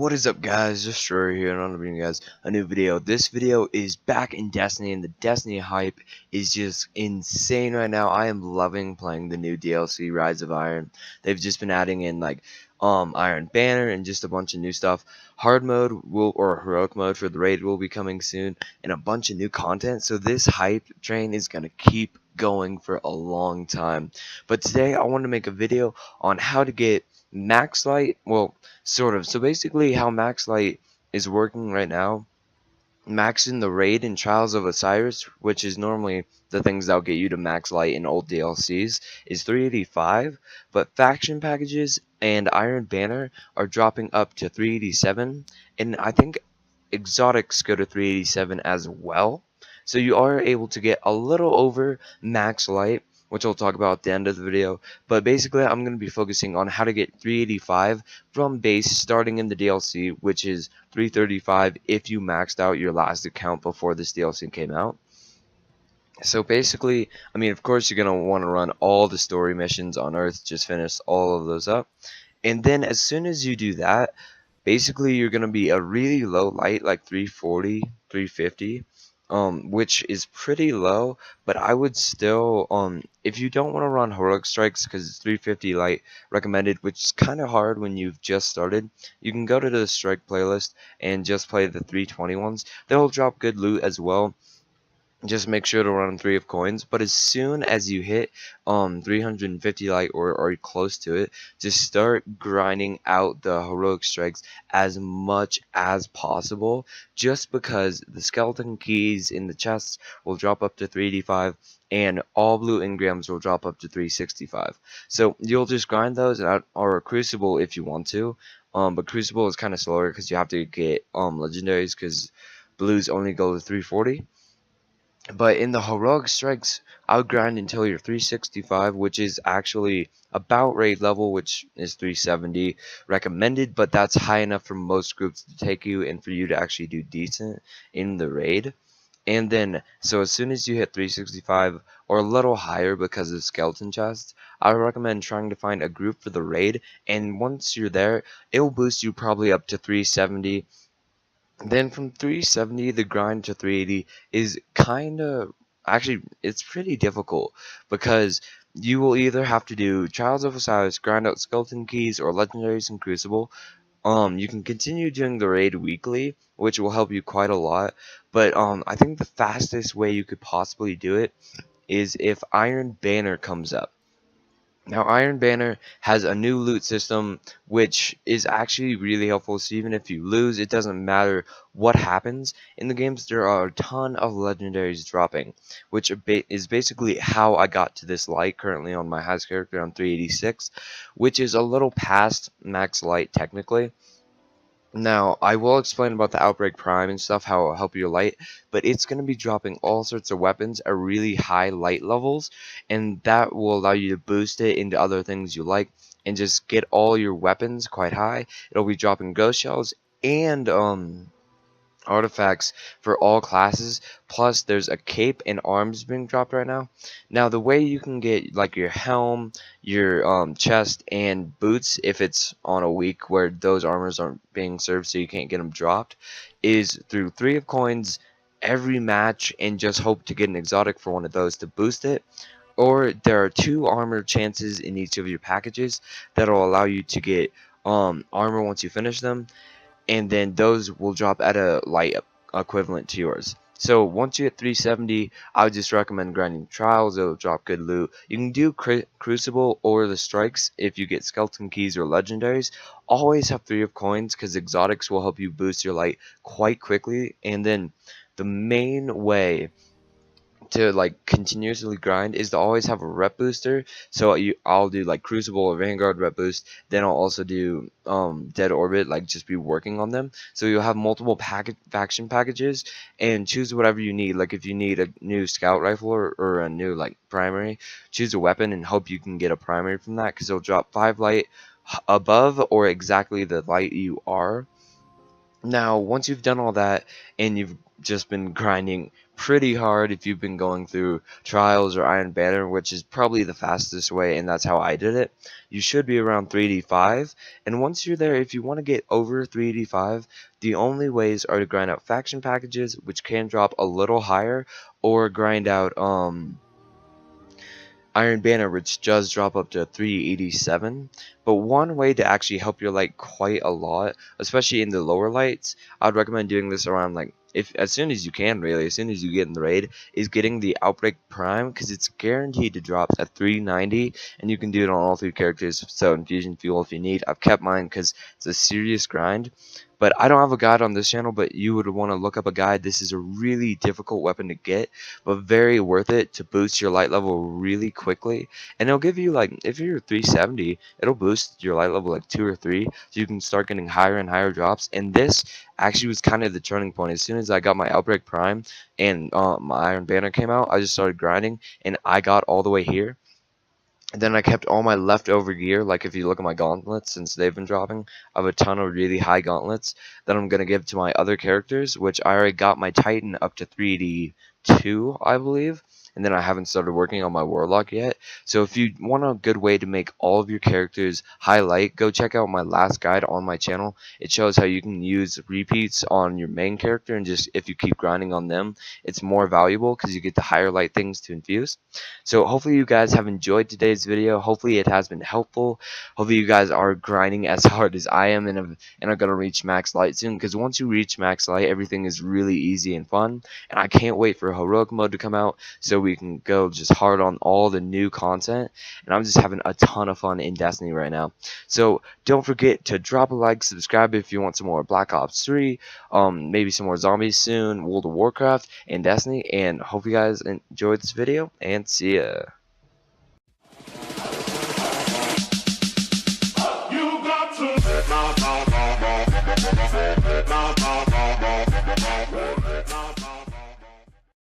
What is up, guys? Just Shroyer here, and I'm bringing you guys a new video. This video is back in Destiny, and the Destiny hype is just insane right now. I am loving playing the new DLC, Rise of Iron. They've just been adding in like Iron Banner and just a bunch of new stuff. Hard mode will or heroic mode for the raid will be coming soon, and a bunch of new content. So this hype train is gonna keep going for a long time. But today I want to make a video on how to get max light. Well, sort of. So basically how Max Light is working right now, maxing the raid in Trials of Osiris, which is normally the things that'll get you to max light in old DLCs, is 385, but faction packages and Iron Banner are dropping up to 387, and I think exotics go to 387 as well. So you are able to get a little over max light, which I'll talk about at the end of the video. But basically, I'm going to be focusing on how to get 385 from base starting in the DLC, which is 335 if you maxed out your last account before this DLC came out. So basically, I mean, of course, you're going to want to run all the story missions on Earth, just finish all of those up. And then as soon as you do that, basically you're going to be a really low light, like 340, 350, which is pretty low, but I would still, if you don't want to run heroic strikes because it's 350 light recommended, which is kind of hard when you've just started, you can go to the strike playlist and just play the 320 ones. They'll drop good loot as well. Just make sure to run 3 of coins, but as soon as you hit 350 light or close to it, just start grinding out the heroic strikes as much as possible, just because the skeleton keys in the chests will drop up to 385 and all blue engrams will drop up to 365. So you'll just grind those out, or Crucible if you want to, but Crucible is kind of slower because you have to get legendaries, because blues only go to 340. But in the heroic strikes, I would grind until you're 365, which is actually about raid level, which is 370 recommended, but that's high enough for most groups to take you and for you to actually do decent in the raid. And then, so as soon as you hit 365 or a little higher because of skeleton chests, I would recommend trying to find a group for the raid, and once you're there, it will boost you probably up to 370. Then from 370, the grind to 380 is kind of, actually, it's pretty difficult, because you will either have to do Trials of Osiris, grind out skeleton keys, or legendaries in Crucible. You can continue doing the raid weekly, which will help you quite a lot, but I think the fastest way you could possibly do it is if Iron Banner comes up. Now, Iron Banner has a new loot system, which is actually really helpful. So even if you lose, it doesn't matter what happens. In the games, there are a ton of legendaries dropping, which is basically how I got to this light currently on my highest character on 386, which is a little past max light technically. Now, I will explain about the Outbreak Prime and stuff, how it'll help your light, but it's going to be dropping all sorts of weapons at really high light levels, and that will allow you to boost it into other things you like, and just get all your weapons quite high. It'll be dropping ghost shells and artifacts for all classes, plus there's a cape and arms being dropped right now. Now the way you can get like your helm, your chest, and boots, if it's on a week where those armors aren't being served so you can't get them dropped, is through 3 of coins every match, and just hope to get an exotic for one of those to boost it. Or there are 2 armor chances in each of your packages that'll allow you to get armor once you finish them, and then those will drop at a light equivalent to yours. So once you hit 370, I would just recommend grinding Trials. It'll drop good loot. You can do Crucible or the strikes if you get skeleton keys or legendaries. Always have 3 of coins, because exotics will help you boost your light quite quickly. And then the main way to like continuously grind is to always have a rep booster. So I'll do like Crucible or Vanguard rep boost, then I'll also do Dead Orbit, like just be working on them, so you'll have multiple faction packages and choose whatever you need. Like if you need a new scout rifle or a new like primary, choose a weapon and hope you can get a primary from that, because it'll drop 5 light above or exactly the light you are. Now, once you've done all that and you've just been grinding pretty hard if you've been going through Trials or Iron Banner, which is probably the fastest way, and that's how I did it. You should be around 3D5, and once you're there, if you want to get over 3D5, the only ways are to grind out faction packages, which can drop a little higher, or grind out Iron Banner, which does drop up to 387. But one way to actually help your light quite a lot, especially in the lower lights, I'd recommend doing this around like if as soon as you can, really, as soon as you get in the raid, is getting the Outbreak Prime, because it's guaranteed to drop at 390, and you can do it on all three characters. So Infusion Fuel if you need. I've kept mine because it's a serious grind. But I don't have a guide on this channel, but you would want to look up a guide. This is a really difficult weapon to get, but very worth it to boost your light level really quickly. And it'll give you, like, if you're 370, it'll boost your light level like 2 or 3, so you can start getting higher and higher drops. And this actually was kind of the turning point. As soon as I got my Outbreak Prime and my Iron Banner came out, I just started grinding, and I got all the way here. And then I kept all my leftover gear, like if you look at my gauntlets, since they've been dropping, I have a ton of really high gauntlets that I'm going to give to my other characters, which I already got my Titan up to 3D2, I believe, and then I haven't started working on my Warlock yet. So if you want a good way to make all of your characters highlight, go check out my last guide on my channel. It shows how you can use repeats on your main character, and just if you keep grinding on them, it's more valuable because you get the higher light things to infuse. So hopefully you guys have enjoyed today's video. Hopefully it has been helpful. Hopefully you guys are grinding as hard as I am and are going to reach max light soon, because once you reach max light, everything is really easy and fun. And I can't wait for heroic mode to come out so we can go just hard on all the new content. And I'm just having a ton of fun in Destiny right now. So don't forget to drop a like, subscribe if you want some more Black Ops 3, maybe some more zombies soon, World of Warcraft, and Destiny. And hope you guys enjoyed this video, and see ya. You got to